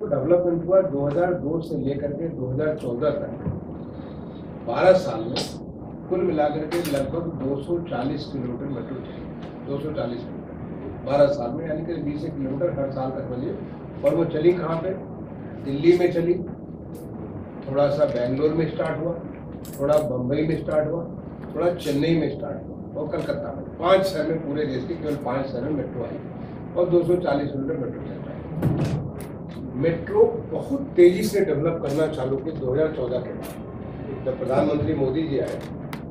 तो डेवलपमेंट हुआ 2002 से लेकर के 2014 तक 12 साल में कुल मिलाकर के लगभग 240 किलोमीटर मेट्रो चली। 240 किलोमीटर 12 साल में, यानी कि 20 किलोमीटर हर साल तक बनी। और वो चली कहाँ पे? दिल्ली में चली, थोड़ा सा बेंगलोर में स्टार्ट हुआ, थोड़ा बम्बई में स्टार्ट हुआ, थोड़ा चेन्नई में स्टार्ट हुआ और कलकत्ता में। 5 शहर में, पूरे देश के केवल 5 शहर में मेट्रो आई और 240 किलोमीटर मेट्रो चल रहा है। मेट्रो बहुत तेजी से डेवलप करना चालू की 2014 के बाद, जब प्रधानमंत्री मोदी जी आए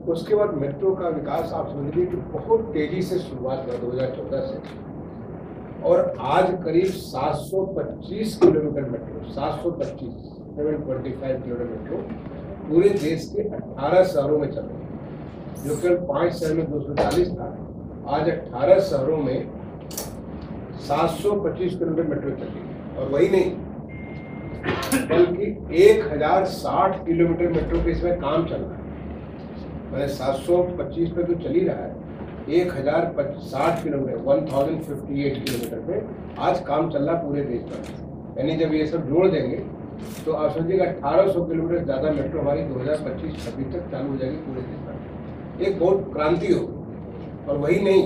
उसके बाद मेट्रो का विकास आप समझिए कि बहुत तेजी से शुरुआत हुआ 2014 से। और आज करीब 725 किलोमीटर मेट्रो, 725 किलोमीटर मेट्रो पूरे देश के 18 शहरों में चल रही है। जो केवल 5 शहर में 240 था, आज 18 शहरों में 725 किलोमीटर मेट्रो चल रही है। और वही नहीं, बल्कि 1060 किलोमीटर मेट्रो पे इसमें काम चल रहा है। मैंने 725 पे तो चल ही रहा है, 1060 किलोमीटर 1058 किलोमीटर पे आज काम चल रहा पूरे देश में। यानी जब ये सब जोड़ देंगे तो आप समझिएगा 1800 किलोमीटर ज़्यादा मेट्रो हमारी 2025-26 तक चालू हो जाएगी पूरे देश में। एक बहुत क्रांति होगी। और वही नहीं,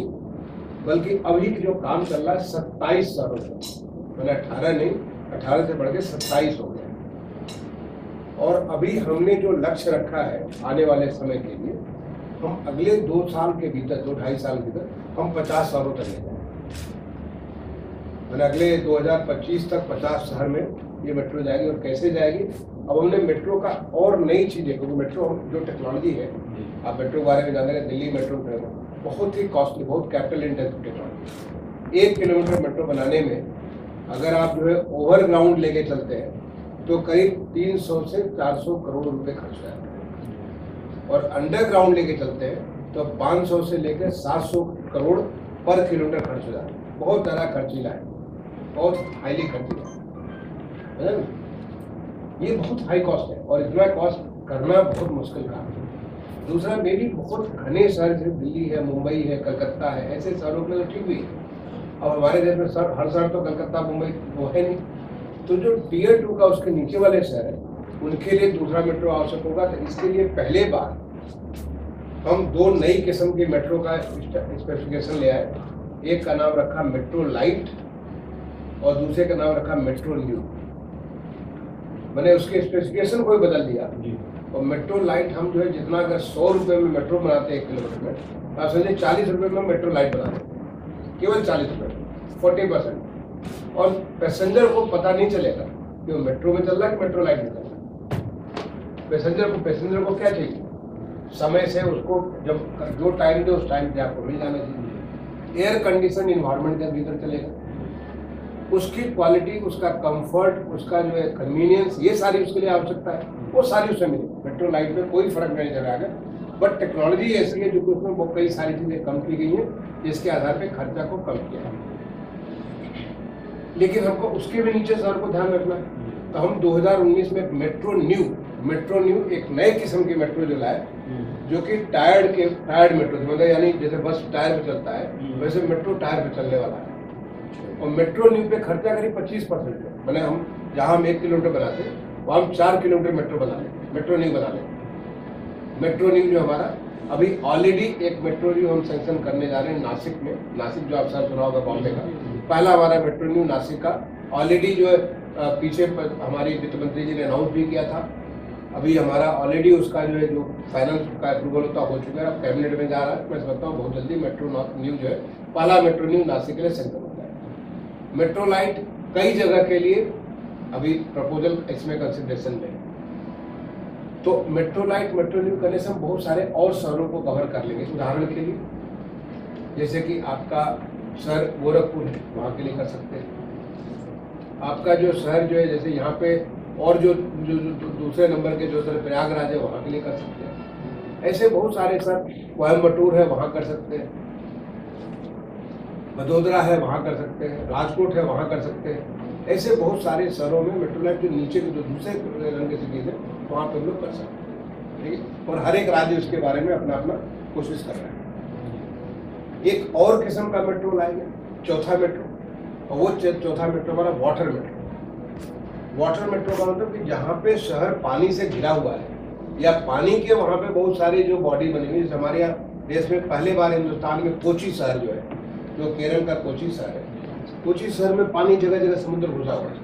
बल्कि अभी जो काम चल रहा है 27 शहरों से, मैंने 18 नहीं, 18 से बढ़ के 27 हो गया। और अभी हमने जो लक्ष्य रखा है आने वाले समय के लिए, हम अगले 2 साल के भीतर, 2-2.5 साल के भीतर हम 50 शहरों तक ले जाएंगे। मैंने अगले 2025 तक 50 शहर में ये मेट्रो जाएगी। और कैसे जाएगी? अब हमने मेट्रो का और नई चीज़ें, क्योंकि मेट्रो जो टेक्नोलॉजी है, आप मेट्रो के बारे में जान रहे, दिल्ली मेट्रो बहुत ही कॉस्टली, बहुत capital intensive technology. 1 kilometre metro बनाने में अगर आप जो है ओवरग्राउंड लेके चलते हैं तो करीब 300 से 400 करोड़ रुपए खर्च हो जाते हैं। और अंडरग्राउंड लेके चलते हैं तो 500 से लेकर 700 करोड़ पर किलोमीटर खर्च हो जाता है। बहुत ज़्यादा खर्चीला है, बहुत हाईली खर्चीला है ना। ये बहुत हाई कॉस्ट है और इतना कॉस्ट करना बहुत मुश्किल काम है। दूसरा, मे भी बहुत घने शहर जैसे दिल्ली है, मुंबई है, कलकत्ता है, ऐसे शहरों के लिए ठीक भी है। अब हमारे देश में हर शहर तो कलकत्ता मुंबई वो है नहीं। तो जो टियर 2 का उसके नीचे वाले शहर है उनके लिए दूसरा मेट्रो आवश्यक होगा। तो इसके लिए पहले बार हम 2 नई किस्म के मेट्रो का स्पेसिफिकेशन ले आए। एक का नाम रखा मेट्रो लाइट और दूसरे का नाम रखा मेट्रो न्यू। मैंने उसके स्पेसिफिकेशन को ही बदल दिया। और मेट्रो लाइट हम जो है जितना अगर 100 रुपये में मेट्रो बनाते हैं 1 किलोमीटर में, आप समझिए 40 रुपये में मेट्रो लाइट बनाते हैं, केवल 40 रुपये, 40%। और पैसेंजर को पता नहीं चलेगा कि वो मेट्रो में चल रहा है कि मेट्रो लाइट में चल रहा है। पैसेंजर को क्या चाहिए? समय से उसको जब जो टाइम दे उस टाइम पे आपको मिल जाना चाहिए। एयर कंडीशन इन्वायरमेंट के भीतर चलेगा, उसकी क्वालिटी, उसका कंफर्ट, उसका जो है कन्वीनियंस, ये सारी उसके लिए आवश्यकता है, वो सारी उसमें मिलेगी। मेट्रो लाइट में कोई फर्क नहीं चला है। बट टेक्नोलॉजी ऐसी है जो कि उसमें बहुत कई सारी चीज़ें कम की गई हैं, जिसके आधार पर खर्चा को कम किया है। लेकिन हमको उसके भी नीचे शहर को ध्यान रखना है। तो हम 2019 में मेट्रो न्यू एक नए किस्म की मेट्रो जो लाए, जो कि टायर्ड मेट्रो, मतलब यानी जैसे बस टायर पे चलता है वैसे मेट्रो टायर पे चलने वाला है। और मेट्रो न्यू पे खर्चा करीब 25% है। मैंने हम जहाँ हम 1 किलोमीटर बनाते हैं वहाँ हम 4 किलोमीटर मेट्रो बना लें, मेट्रो न्यू बना लें। मेट्रो न्यू जो हमारा अभी ऑलरेडी एक मेट्रो न्यू हम सैंक्शन करने जा रहे हैं नासिक में। नासिक जो आप सब सुना होगा, बॉम्बे का पहला हमारा मेट्रो न्यू नासिक का ऑलरेडी जो है पीछे हमारी वित्त मंत्री जी ने अनाउंस भी किया था। अभी हमारा ऑलरेडी उसका जो है जो फाइनेंस का अप्रूवल होता हो चुका है, अब कैबिनेट में जा रहा है। मैं समझता हूँ बहुत जल्दी मेट्रो न्यू जो है पहला मेट्रो न्यू नासिक के लिए सैंक्शन होता है। मेट्रो लाइट कई जगह के लिए अभी प्रपोजल इसमें कंसिडरेशन में। तो मेट्रो लाइट मेट्रो न्यू करने से हम बहुत सारे और शहरों को कवर कर लेंगे। उदाहरण के लिए जैसे कि आपका शहर गोरखपुर है, वहाँ के लिए कर सकते हैं। आपका जो शहर जो है जैसे यहाँ पे और जो दूसरे नंबर के जो शहर प्रयागराज है वहाँ के लिए कर सकते हैं। ऐसे बहुत सारे शहर, कोयम्बटूर है वहाँ कर सकते हैं, वडोदरा है वहाँ कर सकते हैं, राजकोट है वहाँ कर सकते हैं। ऐसे बहुत सारे शहरों में मेट्रो लाइट जो नीचे के जो दूसरे रंग के सिटीज है वहाँ पे हम लोग कर सकते हैं। ठीक है, और हर एक राज्य उसके बारे में अपना अपना कोशिश कर रहा है। एक और किस्म का मेट्रो लाएंगे, चौथा मेट्रो, और वो चौथा मेट्रो हमारा वाटर मेट्रो। वाटर मेट्रो का मतलब कि जहाँ पे शहर पानी से घिरा हुआ है या पानी के वहाँ पे बहुत सारी जो बॉडी बनी हुई है। हमारे यहाँ देश में पहले बार हिंदुस्तान में कोची शहर जो है, जो केरल का कोची शहर है, कोची शहर में पानी जगह जगह समुद्र घुसा हुआ है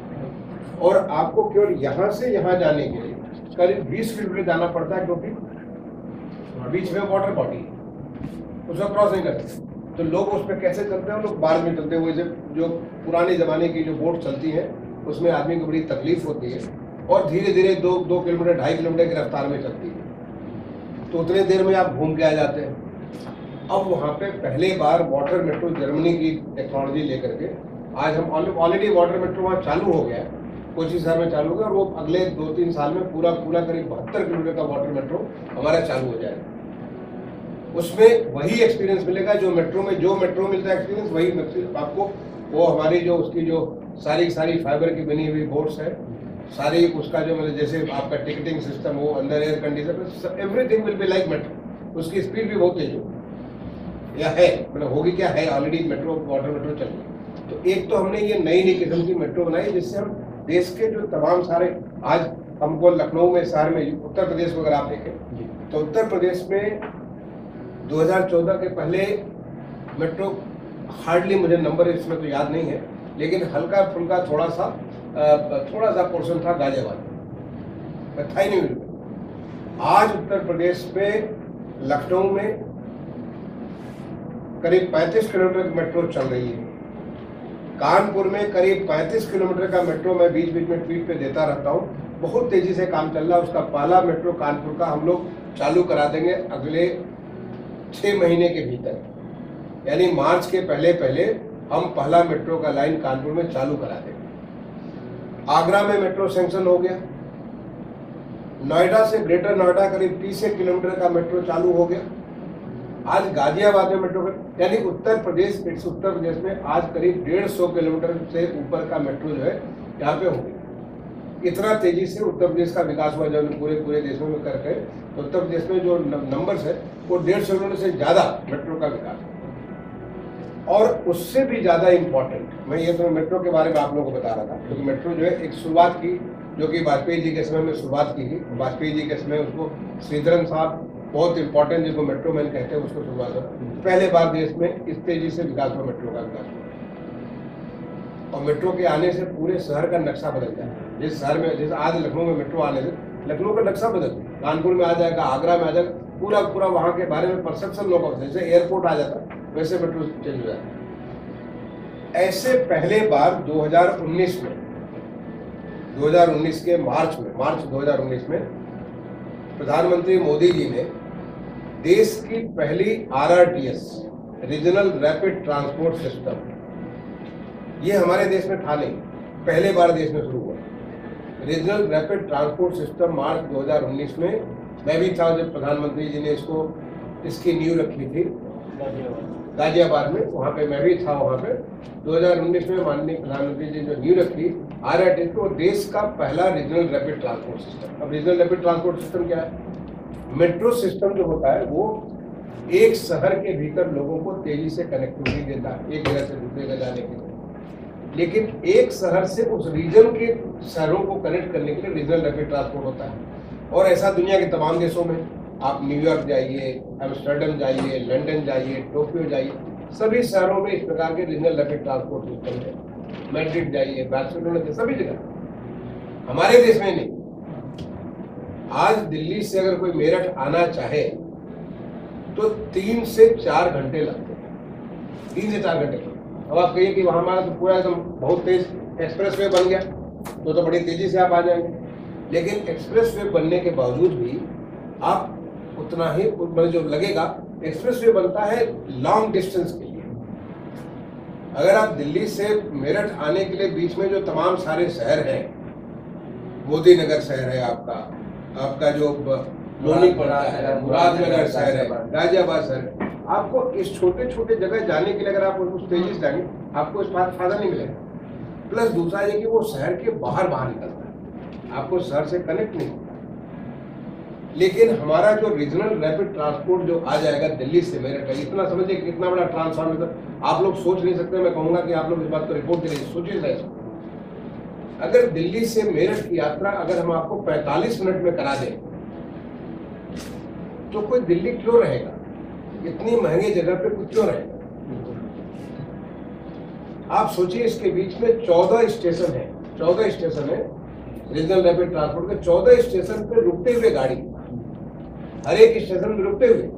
और आपको केवल यहाँ से यहाँ जाने के लिए करीब 20 किलोमीटर जाना पड़ता है, क्योंकि बीच में वाटर बॉडी उसको क्रॉस नहीं करते। तो लोग उस पर कैसे चलते हैं? लोग बाढ़ में चलते हुए, जो पुराने जमाने की जो बोट चलती है उसमें आदमी को बड़ी तकलीफ होती है और धीरे धीरे 2 किलोमीटर 2.5 किलोमीटर की रफ्तार में चलती है, तो उतने देर में आप घूम के आ जाते हैं। अब वहाँ पे पहले बार वाटर मेट्रो जर्मनी की टेक्नोलॉजी लेकर के आज हम ऑलरेडी वाटर मेट्रो वहाँ चालू हो गया है, कोची शहर में चालू हो गया और वो अगले 2-3 साल में पूरा करीब 72 किलोमीटर का वाटर मेट्रो हमारा चालू हो जाएगा। उसमें वही एक्सपीरियंस मिलेगा जो मेट्रो मिलता है एक्सपीरियंस, वही आपको वो हमारी जो उसकी जो सारी फाइबर की बनी हुई बोट्स है, सारी उसका जो मतलब जैसे आपका टिकटिंग सिस्टम हो, अंदर air condition, everything will be like metro. उसकी स्पीड भी बहुत तेज होगी या है, मतलब होगी क्या है, ऑलरेडी मेट्रो वाटर मेट्रो चल रही। तो एक तो हमने ये नई किस्म की मेट्रो बनाई जिससे हम देश के जो तमाम सारे, आज हमको लखनऊ में शहर में, उत्तर प्रदेश में अगर आप देखें तो उत्तर प्रदेश में 2014 के पहले मेट्रो, हार्डली मुझे नंबर इसमें तो याद नहीं है, लेकिन हल्का फुल्का थोड़ा सा पोर्शन था गाजियाबाद में, था ही नहीं। आज उत्तर प्रदेश में लखनऊ में करीब 35 किलोमीटर की मेट्रो चल रही है, कानपुर में करीब 35 किलोमीटर का मेट्रो मैं बीच बीच में ट्वीट पे देता रहता हूँ, बहुत तेजी से काम चल रहा है। उसका पहला मेट्रो कानपुर का हम लोग चालू करा देंगे अगले 6 महीने के भीतर, यानी मार्च के पहले हम पहला मेट्रो का लाइन कानपुर में चालू करा देंगे। आगरा में मेट्रो सैंक्शन हो गया, नोएडा से ग्रेटर नोएडा करीब 30 किलोमीटर का मेट्रो चालू हो गया। आज गाजियाबाद में मेट्रो, यानी उत्तर प्रदेश में आज करीब 150 किलोमीटर से ऊपर का मेट्रो जो है यहाँ पे हो गया। इतना तेजी से उत्तर प्रदेश का विकास हुआ जब पूरे देशों में करके, उत्तर प्रदेश में जो नंबर्स है वो 150 किलोमीटर से ज्यादा मेट्रो का विकास है। और उससे भी ज्यादा इम्पोर्टेंट, मैं ये तो मेट्रो के बारे में आप लोगों को बता रहा था, क्योंकि मेट्रो जो है एक शुरुआत की, जो कि वाजपेयी जी के समय में शुरुआत की थी। वाजपेयी जी के समय उसको श्रीधरन साहब, बहुत इंपॉर्टेंट जिसको मेट्रो मैन कहते हैं, उसको शुरुआत हुआ। पहले बार देश में इस तेजी से विकास हुआ, मेट्रो का विकास हुआ। और मेट्रो के आने से पूरे शहर का नक्शा बदल जाए। जिस शहर में, जैसे आज लखनऊ में मेट्रो आने से लखनऊ का नक्शा बदल, कानपुर में आ जाएगा, आगरा में आ जाएगा, पूरा वहाँ के बारे में परसेप्शन लोगों का, जैसे एयरपोर्ट आ जाता वैसे मेट्रो चेंज हो जाता। ऐसे पहले बार 2019 के मार्च 2019 में प्रधानमंत्री मोदी जी ने देश की पहली RRTS, regional rapid transport system, ये हमारे देश में था नहीं, पहले बार देश में शुरू हुआ रीजनल रैपिड ट्रांसपोर्ट सिस्टम। मार्च 2019 में मैं भी था जब प्रधानमंत्री जी ने इसकी नींव रखी थी गाजियाबाद में, वहाँ पे मैं भी था। वहाँ पे 2019 में माननीय प्रधानमंत्री जी ने नींव रखी RRTS को, देश का पहला रीजनल रैपिड ट्रांसपोर्ट सिस्टम। अब रीजनल रैपिड ट्रांसपोर्ट सिस्टम क्या है? मेट्रो सिस्टम जो होता है वो एक शहर के भीतर लोगों को तेजी से कनेक्टिविटी देता है, एक जगह से दूसरे जगह जाने के लिए, लेकिन एक शहर से उस रीजन के शहरों को कनेक्ट करने के लिए रीजनल रैपिड ट्रांसपोर्ट होता है। और ऐसा दुनिया के तमाम देशों में, आप न्यूयॉर्क जाइए, एम्स्टर्डम जाइए, लंदन जाइए, टोक्यो जाइए, सभी शहरों में इस प्रकार के रीजनल रैपिड ट्रांसपोर्ट सिस्टम है। मैड्रिड जाइए, बार्सिलोना, सभी जगह। हमारे देश में नहीं। आज दिल्ली से अगर कोई मेरठ आना चाहे तो 3 से 4 घंटे लगते हैं, 3 से 4 घंटे। अब आप कहिए कि वहाँ हमारा तो पूरा एकदम बहुत तेज एक्सप्रेसवे बन गया तो बड़ी तेजी से आप आ जाएंगे, लेकिन एक्सप्रेसवे बनने के बावजूद भी आप उतना ही मतलब जो लगेगा, एक्सप्रेसवे बनता है लॉन्ग डिस्टेंस के लिए। अगर आप दिल्ली से मेरठ आने के लिए बीच में जो तमाम सारे शहर हैं, मोदी नगर शहर है आपका जो लोनी पड़ता है, मुरादनगर शहर है, गाजियाबाद शहर है, आपको इस छोटे छोटे जगह जाने के लिए अगर आप उस तेजी से जाएंगे आपको इस बात फायदा नहीं मिलेगा। प्लस दूसरा ये कि वो शहर के बाहर निकलता है, आपको शहर से कनेक्ट नहीं होता। लेकिन हमारा जो रीजनल रैपिड ट्रांसपोर्ट जो आ जाएगा दिल्ली से मेरठ, इतना समझिए कितना बड़ा ट्रांसफॉर्मेशन आप लोग सोच नहीं सकते। मैं कहूँगा कि आप लोग इस बात को रिपोर्ट के लिए सोचिए। अगर दिल्ली से मेरठ की यात्रा अगर हम आपको 45 मिनट में करा दें तो कोई दिल्ली क्यों रहेगा? इतनी महंगी जगह पे कोई क्यों रहेगा? आप सोचिए, इसके बीच में 14 स्टेशन है, 14 स्टेशन है रीजनल रैपिड ट्रांसपोर्ट के। 14 स्टेशन पे रुकते हुए गाड़ी, हर एक स्टेशन में रुकते हुए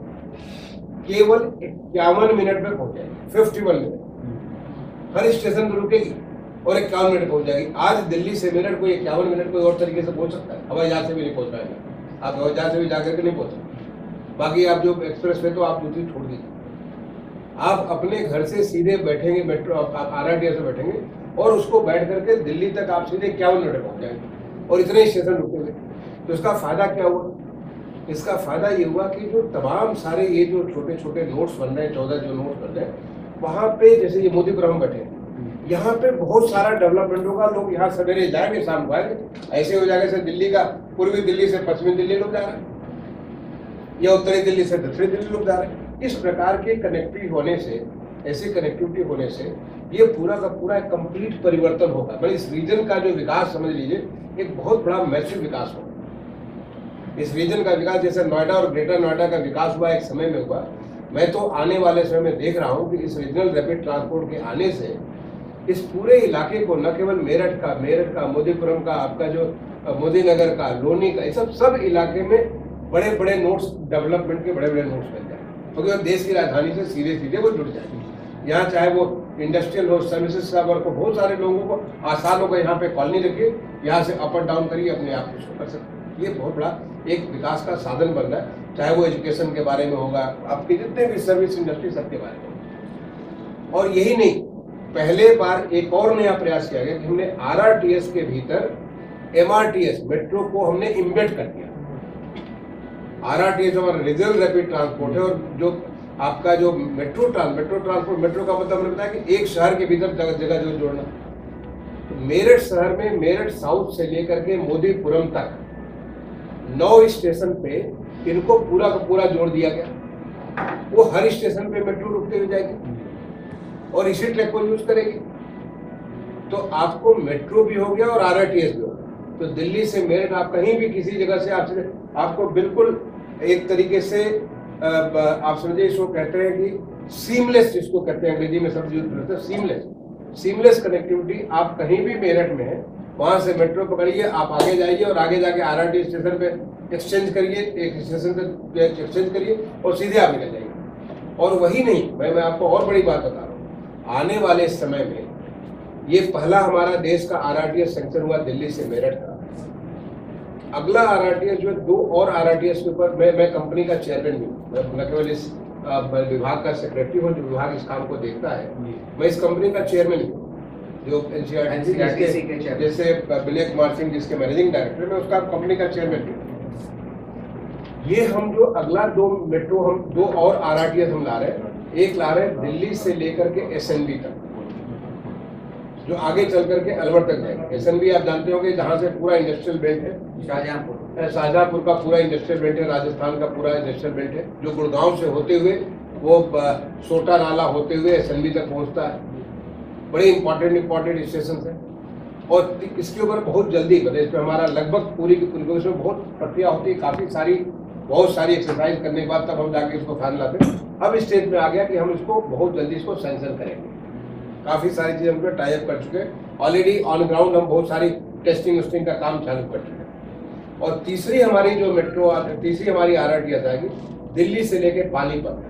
केवल 51 मिनट में पहुंच जाएगी। 51 मिनट हर स्टेशन पे रुकेगी और 51 मिनट पहुंच जाएगी। आज दिल्ली से मेरठ कोई 51 मिनट कोई और तरीके से पहुंच सकता है? हवाई जहाज से भी नहीं पहुंच पाएगा, आप हवाई जहाज से भी जाकर के नहीं पहुंच सकते। बाकी आप जो एक्सप्रेस वे तो आप दूसरी छोड़ दीजिए, आप अपने घर से सीधे बैठेंगे मेट्रो, आप RRTS से बैठेंगे और उसको बैठ करके दिल्ली तक आप सीधे 51 मिनट पहुंच जाएंगे और इतने स्टेशन रुके हुए। तो इसका फायदा क्या हुआ? इसका फायदा ये हुआ कि जो तमाम सारे ये जो छोटे छोटे नोट्स बन रहे हैं, 14 जो नोट्स बन रहे हैं, वहाँ पे जैसे ये मोदीपुरम बैठे हैं, यहाँ पे बहुत सारा डेवलपमेंट होगा। लोग यहाँ सवेरे जाएंगे, शाम को आएंगे, ऐसे हो जाएगा जैसे दिल्ली का पूर्वी दिल्ली से पश्चिमी दिल्ली लोग जा रहे हैं या उत्तरी दिल्ली से दक्षिणी दिल्ली लोग जा रहे हैं। इस प्रकार के कनेक्टिविटी होने से, ऐसी कनेक्टिविटी होने से ये पूरा का पूरा एक कंप्लीट परिवर्तन होगा। मतलब इस रीजन का जो विकास समझ लीजिए एक बहुत बड़ा मैसिव विकास होगा। इस रीजन का विकास जैसे नोएडा और ग्रेटर नोएडा का विकास हुआ एक समय में हुआ, मैं तो आने वाले समय में देख रहा हूँ कि इस रीजनल रैपिड ट्रांसपोर्ट के आने से इस पूरे इलाके को न केवल मेरठ का, मोदीपुरम का, आपका जो मोदी नगर का, लोनी का, ये सब इलाके में बड़े बड़े नोड्स, डेवलपमेंट के बड़े बड़े नोड्स बन जाए, क्योंकि अब देश की राजधानी से सीधे सीधे वो जुड़ जाएंगे। यहाँ चाहे वो इंडस्ट्रियल हो, सर्विसेज का वर्क हो, बहुत सारे लोगों को आसान होगा। यहाँ पे कॉलोनी रखिए, यहाँ से अप एंड डाउन करिए, अपने आप को कर सकते। ये बहुत बड़ा एक विकास का साधन बन रहा है, चाहे वो एजुकेशन के बारे में होगा, आपके जितने भी सर्विस इंडस्ट्री सबके बारे में। और यही नहीं, पहले बार एक और नया प्रयास किया गया कि हमने RRTS के भीतर MRTS मेट्रो को हमने इम्बेड कर दिया। RRTS हमारा रीजनल रैपिड ट्रांसपोर्ट है, और जो आपका जो मेट्रो ट्रांसपोर्ट, मेट्रो का मतलब हमने बताया कि एक शहर के भीतर जगह जो जोड़ना। तो मेरठ शहर में, मेरठ साउथ से लेकर के मोदीपुरम तक 9 स्टेशन पे इनको पूरा का पूरा जोड़ दिया गया। वो हर स्टेशन पे मेट्रो रुकते हुए जाएगी और इसी ट्रैक को यूज करेगी। तो आपको मेट्रो भी हो गया और RRTS भी हो गया। तो दिल्ली से मेरठ आप कहीं भी किसी जगह से आपको बिल्कुल एक तरीके से आप समझिए, इसको कहते हैं कि सीमलेस, जिसको कहते हैं अंग्रेजी में शब्द यूज करते हैं सीमलेस कनेक्टिविटी। आप कहीं भी मेरठ में है, वहां से मेट्रो पकड़िए, आप आगे जाइए और आगे जाके RRTS स्टेशन पे एक्सचेंज करिए, एक स्टेशन पे एक्सचेंज करिए और सीधे आप निकल जाइए। और वही नहीं, मैं आपको और बड़ी बात बता रहा हूँ, आने वाले समय में ये पहला हमारा देश का RRTS सेंक्शन हुआ दिल्ली से मेरठ का। अगला RRTS जो है, 2 और RRTS के ऊपर मैं कंपनी का चेयरमैन भी हूँ, मैं न केवल इस विभाग का सेक्रेटरी हूँ जो विभाग इस काम को देखता है, मैं इस कंपनी का चेयरमैन हूँ जो NCRTC के जैसे विनय कुमार सिंह जिसके मैनेजिंग डायरेक्टर, मैं उसका कंपनी का चेयरमैन भी। ये हम जो अगला 2 मेट्रो, हम 2 और RRTS हम ला रहे हैं। एक ला रहे हैं दिल्ली से लेकर के SNB तक, जो आगे चल करके अलवर तक जाएगा। SNB आप जानते होंगे जहाँ से पूरा इंडस्ट्रियल बेल्ट है, शाहजहांपुर का पूरा इंडस्ट्रियल बेल्ट है, राजस्थान का पूरा इंडस्ट्रियल बेल्ट है, जो गुड़गांव से होते हुए वो सोटा नाला होते हुए SNB तक पहुँचता है। बड़े इंपॉर्टेंट स्टेशन है और इसके ऊपर बहुत जल्दी, मतलब इसमें हमारा लगभग पूरी की पूरी इसमें बहुत प्रक्रिया होती है, बहुत सारी एक्सरसाइज करने के बाद तब हम जाके इसको फाइनल लाते हैं। अब इस स्टेज में आ गया कि हम इसको बहुत जल्दी इसको सैंक्शन करेंगे। काफ़ी सारी चीज़ें हम टाई अप कर चुके हैं ऑलरेडी, ऑन ग्राउंड हम बहुत सारी टेस्टिंग का काम चालू कर चुके हैं। और तीसरी हमारी जो मेट्रो, तीसरी हमारी RRTS आएगी दिल्ली से लेके पानीपत,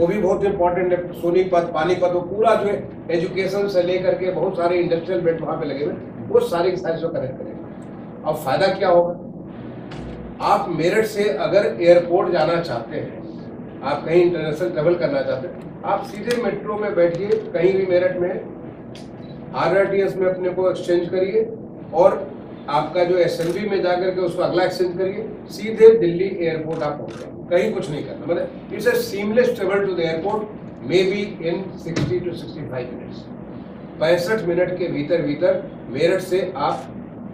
वो भी बहुत इंपॉर्टेंट है। सोनीपत, पानीपत, वो पूरा जो है एजुकेशन से लेकर के बहुत सारे इंडस्ट्रियल बेल्ट वहाँ पे लगे हुए, वो सारी साइज को कनेक्ट करेंगे। अब फायदा क्या होगा? आप मेरठ से अगर एयरपोर्ट जाना चाहते हैं, आप कहीं इंटरनेशनल ट्रेवल करना चाहते हैं, आप सीधे मेट्रो में बैठिए कहीं भी मेरठ में, RRTS में अपने को एक्सचेंज करिए और आपका जो SNB में जाकर के उसको अगला एक्सचेंज करिए, सीधे दिल्ली एयरपोर्ट आप पहुंच जाए, कहीं कुछ नहीं करना। मतलब it's a seamless travel to the airport, maybe in 60 to 65 minutes. 65 minute के भीतर मेरठ से आप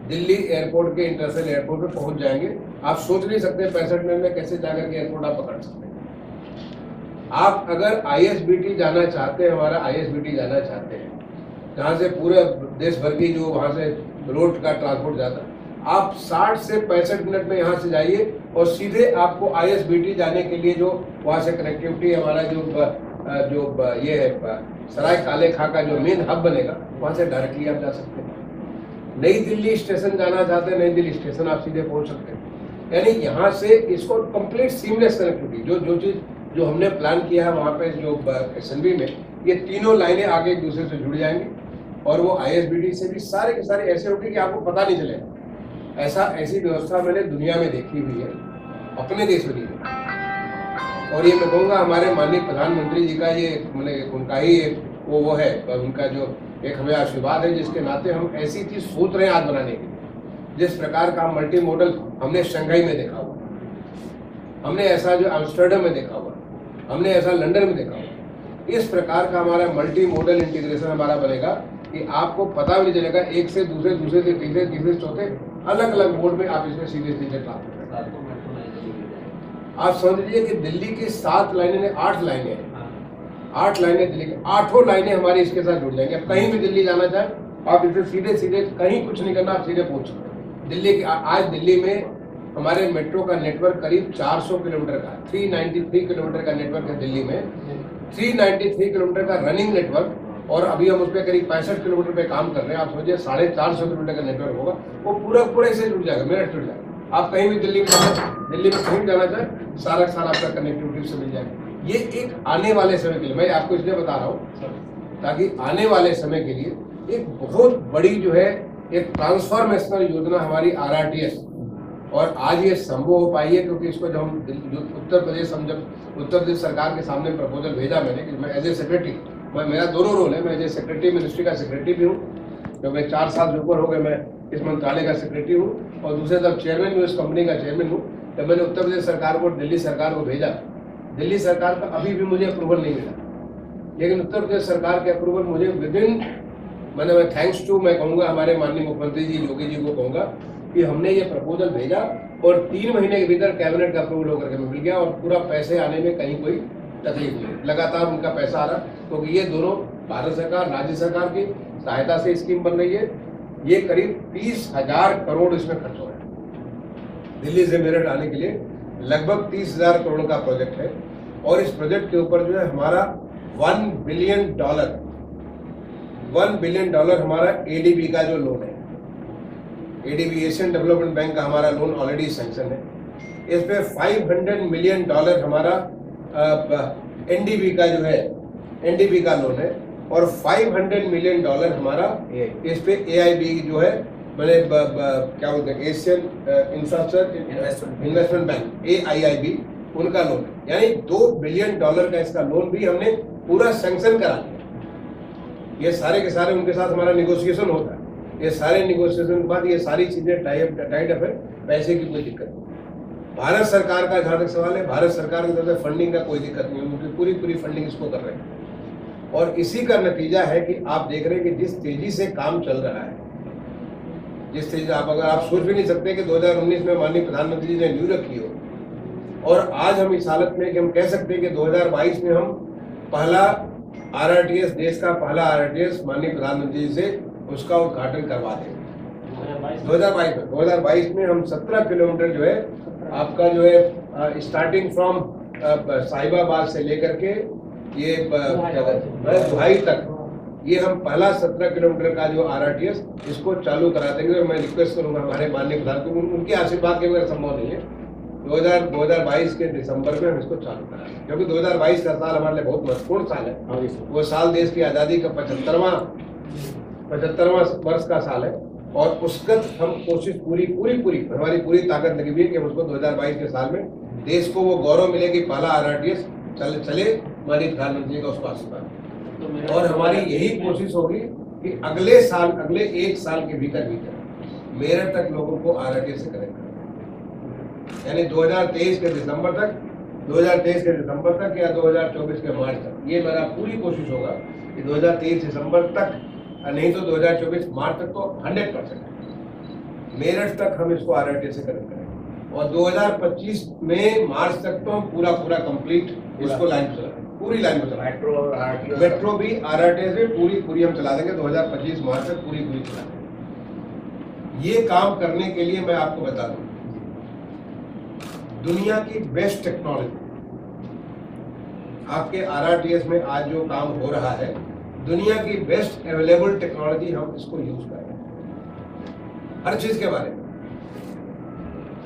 दिल्ली एयरपोर्ट के इंटरनेशनल एयरपोर्ट पे पहुंच जाएंगे। आप सोच नहीं सकते 65 मिनट में कैसे जाकर के एयरपोर्ट आप पकड़ सकते हैं। आप अगर ISBT जाना चाहते हैं, हमारा ISBT जाना चाहते हैं, जहाँ से पूरे देश भर की जो वहाँ से रोड का ट्रांसपोर्ट ज़्यादा। आप 60 से 65 मिनट में यहाँ से जाइए और सीधे आपको ISBT जाने के लिए जो वहाँ से कनेक्टिविटी हमारा जो ये है सराय काले खां का जो मेन हब बनेगा, वहाँ से डायरेक्टली आप जा सकते हैं। नई दिल्ली स्टेशन जाना चाहते हैं, नई दिल्ली स्टेशन आप सीधे पहुँच सकते हैं। यानी यहाँ से इसको कंप्लीट सीमलेस कनेक्टिविटी जो चीज़ जो हमने प्लान किया है वहाँ पे जो SNV में, ये तीनों लाइनें आगे एक दूसरे से जुड़ जाएंगी और वो ISBT से भी सारे के सारे ऐसे होंगे कि आपको पता नहीं चलेगा। ऐसी व्यवस्था मैंने दुनिया में देखी हुई है, अपने देश में नहीं देखी। और ये मैं कहूँगा हमारे माननीय प्रधानमंत्री जी का ये मतलब उनका ही वो है, उनका जो एक हमें आशीर्वाद है, जिसके नाते हम ऐसी चीज़ सोच रहे हैं आज बनाने की। जिस प्रकार का मल्टी मॉडल हमने शंघाई में देखा हुआ, हमने ऐसा जो एम्स्टर्डम में देखा हुआ, हमने ऐसा लंदन में देखा हुआ, इस प्रकार का हमारा मल्टी मॉडल इंटीग्रेशन हमारा बनेगा कि आपको पता भी नहीं चलेगा, एक से दूसरे, दूसरे से तीसरे, तीसरे से चौथे अलग अलग मोड में आप इसमें सीधे सीधे ट्रांसफर। आप समझ लीजिए कि दिल्ली की 7 लाइनें ने 8 लाइनें हैं, 8 लाइनें दिल्ली की, 8 लाइनें हमारी इसके साथ जुड़ जाएंगे। अब कहीं भी दिल्ली जाना चाहे आप इसे सीधे सीधे, कहीं कुछ नहीं करना, आप सीधे पहुंच सकते हैं दिल्ली की। आज दिल्ली में हमारे मेट्रो का नेटवर्क करीब 400 किलोमीटर का, 393 किलोमीटर का नेटवर्क है दिल्ली में, 393 किलोमीटर का रनिंग नेटवर्क, और अभी हम उस पर करीब 65 किलोमीटर पे काम कर रहे हैं। आप समझिए 450 किलोमीटर का नेटवर्क होगा, वो पूरा इसे जुड़ जाएगा, मेरठ जुड़ जाएगा। आप कहीं भी दिल्ली में कहीं जाना चाहे, सारा आपका कनेक्टिविटी से मिल जाएगा। ये एक आने वाले समय के लिए मैं आपको इसलिए बता रहा हूँ, ताकि आने वाले समय के लिए एक बहुत बड़ी जो है एक ट्रांसफॉर्मेशनल योजना हमारी RRTS, और आज ये संभव हो पाई है क्योंकि इसको जब हम उत्तर प्रदेश सरकार के सामने प्रपोजल भेजा मैंने कि मैं एज ए सेक्रेटरी, मेरा दोनों रोल है, मैं एज ए सेक्रेटरी मिनिस्ट्री का सेक्रेटरी भी हूँ, क्योंकि 4 साल से ऊपर हो गए मैं इस मंत्रालय का सेक्रेटरी हूँ, और दूसरे तरफ चेयरमैन भी उस कंपनी का चेयरमैन हूँ। जब मैंने उत्तर प्रदेश सरकार को, दिल्ली सरकार को भेजा, दिल्ली सरकार का अभी भी मुझे अप्रूवल नहीं मिला, लेकिन उत्तर प्रदेश सरकार के अप्रूवल मुझे विदिन, मैं थैंक्स टू मैं कहूँगा हमारे माननीय मुख्यमंत्री जी योगी जी को कहूँगा कि हमने ये प्रपोजल भेजा और 3 महीने के भीतर कैबिनेट का अप्रूवल होकर के मिल गया, और पूरा पैसे आने में कहीं कोई तकलीफ नहीं, लगातार उनका पैसा आ रहा, क्योंकि ये दोनों भारत सरकार, राज्य सरकार की सहायता से स्कीम बन रही है। ये करीब 30,000 करोड़ इसमें खर्च हो रहा है दिल्ली से मेरठ आने के लिए, लगभग 30,000 करोड़ का प्रोजेक्ट है। और इस प्रोजेक्ट के ऊपर जो है हमारा $1 बिलियन हमारा ADB का जो लोन है, ADB एशियन डेवलपमेंट बैंक का हमारा लोन ऑलरेडी सैंक्शन है। इस पे $500 मिलियन हमारा NDB का जो है NDB का लोन है, और $500 मिलियन हमारा इस पे AIB जो है, क्या बोलते हैं, Asian infrastructure investment bank AIIB, उनका लोन है। यानी $2 बिलियन का इसका लोन भी हमने पूरा सैंक्शन करा लिया। ये सारे के सारे उनके साथ हमारा निगोशिएशन होता है, ये सारे निगोशिएशन के बाद ये सारी चीजें टाइड अप है, पैसे की कोई दिक्कत नहीं। भारत सरकार का जहाँ तक सवाल है, भारत सरकार की तरफ से फंडिंग का कोई दिक्कत नहीं है, उनकी पूरी फंडिंग इसको कर रहे हैं। और इसी का नतीजा है कि आप देख रहे हैं कि जिस तेजी से काम चल रहा है, जिस तेजी अगर आप सोच भी नहीं सकते कि 2019 में माननीय प्रधानमंत्री जी ने नींव रखी हो, और आज हम इस हालत में कि हम कह सकते हैं कि 2022 में हम पहला RRTS, देश का पहला RRTS माननीय प्रधानमंत्री जी से उसका उद्घाटन करवा देंगे 2022 में हम 17 किलोमीटर जो है आपका जो है स्टार्टिंग फ्रॉम साहिबाबाद से लेकर के ये दुहाई तक, ये हम पहला 17 किलोमीटर का जो RRTS इसको चालू करा देंगे। और मैं रिक्वेस्ट करूंगा हमारे माननीय प्रधानमंत्री, उनके आशीर्वाद के बगैर संभव नहीं है, 2022 के दिसंबर में हम इसको चालू कराएंगे, क्योंकि 2022 का साल हमारे लिए बहुत महत्वपूर्ण साल है। वो साल देश की आज़ादी का 75वां वर्ष का साल है, और उसका हम कोशिश पूरी हमारी पूरी ताकत लगी हुई है कि हम उसको 2022 के साल में देश को वो गौरव मिले कि पहला RRTS चले हमारी प्रधानमंत्री का उसको आशीर्वाद। और हमारी यही कोशिश होगी कि अगले साल, अगले 1 साल के भीतर मेरठ तक लोगों को RRTS से कनेक्ट करें, यानी 2023 के दिसंबर तक या 2024 के मार्च तक। ये मेरा पूरी कोशिश होगा कि 2023 दिसंबर तक, नहीं तो 2024 मार्च तक तो 100% मेरठ तक हम इसको RRTS से कनेक्ट करेंगे, और 2025 में मार्च तक तो हम पूरा कंप्लीट इसको लाइन पे चलाएंगे, पूरी लाइन पे चलाएंगे। मेट्रो भी RRTS में पूरी हम चला देंगे, 2025 मार्च तक पूरी चला देंगे। ये काम करने के लिए मैं आपको बता दूं, दुनिया की बेस्ट टेक्नोलॉजी आपके RRTS में आज जो काम हो रहा है, दुनिया की बेस्ट अवेलेबल टेक्नोलॉजी हम इसको यूज कर रहे हैं हर चीज के बारे में।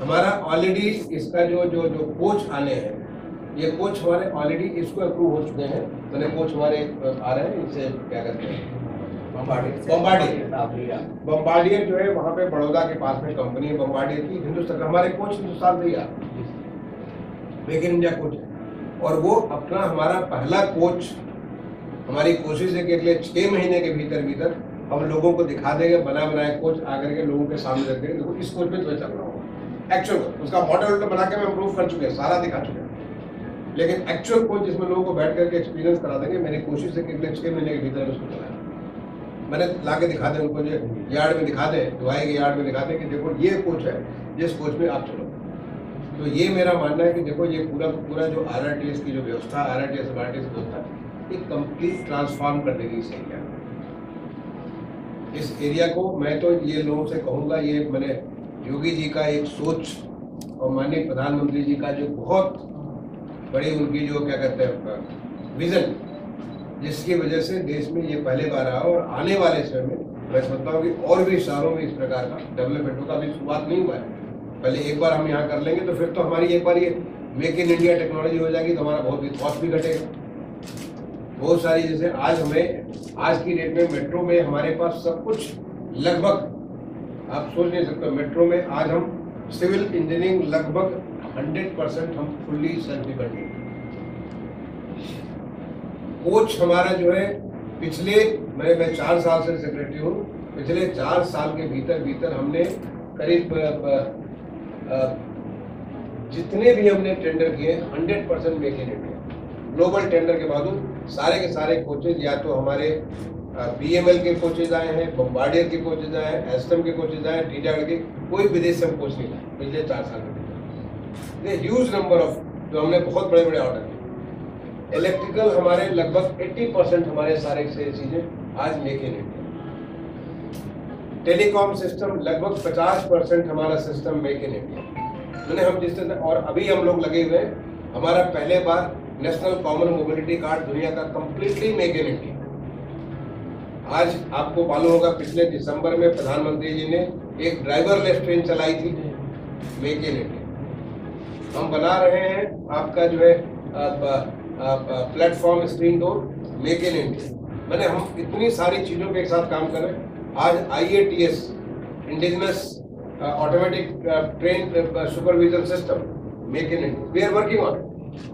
हमारा ऑलरेडी इसका जो जो जो कोच आने हैं, ये कोच हमारे ऑलरेडी इसको अप्रूव हो चुके हैं। मैंने कोच हमारे आ रहे हैं, इनसे क्या करते हैं, बम्बार्डियर जो है वहाँ पे बड़ौदा के पास में कंपनी है बम्बार्डियर की, हिंदुस्तान हमारे कोच हिंदुस्तान से ही आते हैं, मेक इन इंडिया कोच है। और वो अपना हमारा पहला कोच, हमारी कोशिश है कि अगले 6 महीने के भीतर भीतर हम लोगों को दिखा देंगे, बना बनाया कोच आकर के लोगों के सामने रख देंगे, देखो इस कोच में तो चल रहा होगा। एक्चुअल उसका मॉडल बना के हम प्रूव कर चुके हैं, सारा दिखा चुके हैं, लेकिन एक्चुअल कोच जिसमें लोगों को बैठ करके एक्सपीरियंस करा देंगे, मेरी कोशिश है कि अगले 6 महीने के भीतर उसको चलाएं। मैंने ला के दिखा दें उनको, जो यार्ड में दिखा दें, दुबई के यार्ड में दिखा दें कि देखो ये कोच है, जिस कोच में आप चलो। तो ये मेरा मानना है कि देखो ये पूरा जो RRTS की जो व्यवस्था, RRTS व्यवस्था ये कंप्लीट ट्रांसफॉर्म कर देगी इस एरिया में। इस एरिया को मैं तो ये लोगों से कहूँगा, ये मैंने योगी जी का एक सोच और माननीय प्रधानमंत्री जी का जो बहुत बड़ी उनकी जो क्या कहते हैं विजन, जिसकी वजह से देश में ये पहले बार आया। और आने वाले समय में मैं समझता हूँ कि और भी शहरों में इस प्रकार का डेवलपमेंट का भी शुरुआत नहीं हुआ है। पहले एक बार हम यहाँ कर लेंगे तो फिर तो हमारी एक बार ये मेक इन इंडिया टेक्नोलॉजी हो जाएगी, तो हमारा बहुत कॉस्ट भी घटेगा। बहुत सारी जैसे आज की डेट में मेट्रो में हमारे पास सब कुछ लगभग आप सोच नहीं सकते। मेट्रो में आज हम सिविल इंजीनियरिंग लगभग 100% हम फुल्ली सेल्फ डिपेंडेंट। कोच हमारा जो है पिछले मैं 4 साल से सेक्रेटरी हूँ, पिछले 4 साल के भीतर हमने करीब जितने भी हमने टेंडर किए 100% make in India. Global tender के बावजूद सारे के सारे कोचेज या तो हमारे BML के कोचेज आए हैं, बम्बार्डियर के कोचेज आए हैं, एस्टम के कोचेज आए हैं, टीटागढ़ के, कोई विदेश से हम कोच नहीं लाए पिछले 4 साल के भीतर। ये ह्यूज नंबर ऑफ जो हमने बहुत बड़े ऑर्डर किए। इलेक्ट्रिकल हमारे लगभग 80% हमारे सारे से चीजें आज make in India. Telecom system लगभग 50% हमारा सिस्टम मेक इन इंडिया। मैंने हम जिस तरह और अभी हम लोग लगे हुए हैं, हमारा पहले बार नेशनल कॉमन मोबिलिटी कार्ड दुनिया का कंप्लीटली मेक इन इंडिया। आज आपको मालूम होगा पिछले दिसंबर में प्रधानमंत्री जी ने एक ड्राइवरलेस ट्रेन चलाई थी, मेक इन इंडिया। हम बना रहे हैं आपका जो है platform screen door, make in India. मैंने हम इतनी सारी चीजों के एक साथ काम कर रहे हैं। आज IATS indigenous automatic train supervision system make in India, we are working on.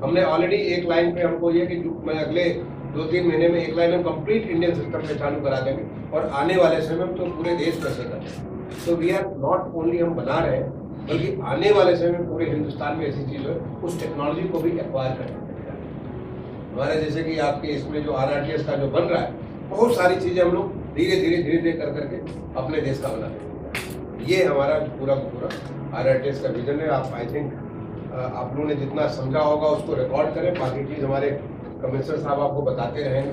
हमने ऑलरेडी एक लाइन पे हमको ये कि मैं अगले 2-3 महीने में एक लाइन हम कंप्लीट इंडियन सिस्टम पे चालू करा देंगे, और आने वाले समय में तो पूरे देश में से करेंगे। तो वी आर नॉट ओनली हम बना रहे हैं, बल्कि आने वाले समय में पूरे हिंदुस्तान में ऐसी चीज़ है उस टेक्नोलॉजी को भी एक्वायर करना पड़ेगा। हमारे जैसे कि आपके इसमें जो RRTS का जो बन रहा है, बहुत सारी चीज़ें हम लोग धीरे धीरे कर करके अपने देश का बना देंगे। ये हमारा पूरा RRTS का विजन है। आप आई थिंक आप लोगों ने जितना समझा होगा उसको रिकॉर्ड करें, बाकी चीज़ हमारे कमिश्नर साहब आपको बताते रहेंगे।